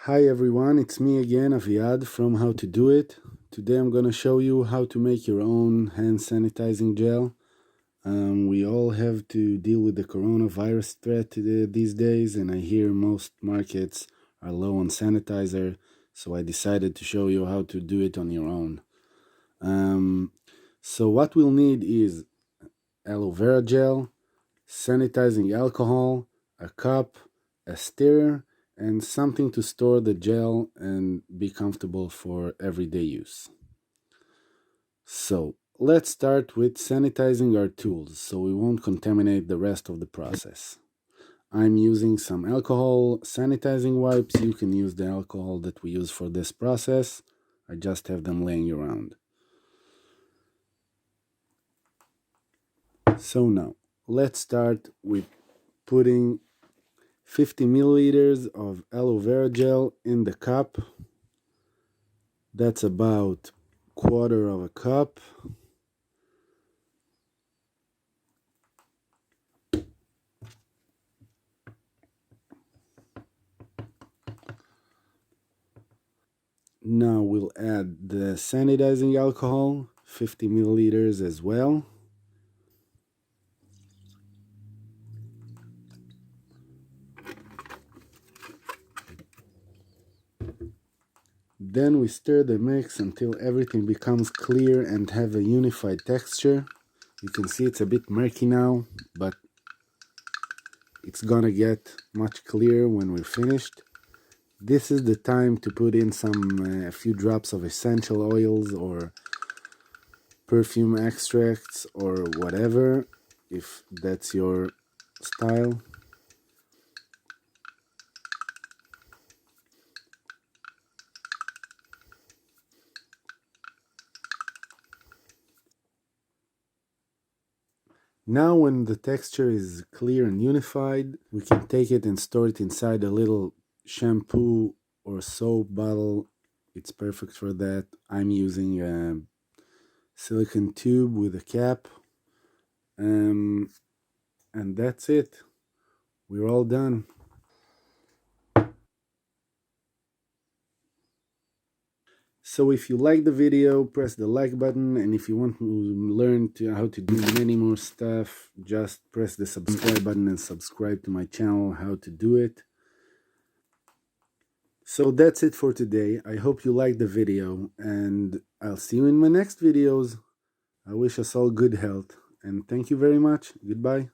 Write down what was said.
Hi everyone, it's me again, Aviad from How to Do It. Today I'm going to show you how to make your own hand sanitizing gel. We all have to deal with the coronavirus threat these days, and I hear most markets are low on sanitizer, so I decided to show you how to do it on your own. So what we'll need is aloe vera gel, sanitizing alcohol, a cup, a stirrer, and something to store the gel and be comfortable for everyday use. So let's start with sanitizing our tools so we won't contaminate the rest of the process. I'm using some alcohol sanitizing wipes. You can use the alcohol that we use for this process. I just have them laying around. So now, let's start with putting 50 milliliters of aloe vera gel in the cup. That's about quarter of a cup. Now we'll add the sanitizing alcohol, 50 milliliters as well. Then we stir the mix until everything becomes clear and have a unified texture. You can see it's a bit murky now, but it's gonna get much clearer when we're finished. This is the time to put in a few drops of essential oils or perfume extracts or whatever, if that's your style. Now when the texture is clear and unified, we can take it and store it inside a little shampoo or soap bottle. It's perfect for that. I'm using a silicone tube with a cap. And that's it. We're all done. So if you like the video, press the like button, and if you want to learn how to do many more stuff, just press the subscribe button and subscribe to my channel, How to Do It. So that's it for today. I hope you liked the video, and I'll see you in my next videos. I wish us all good health, and thank you very much. Goodbye.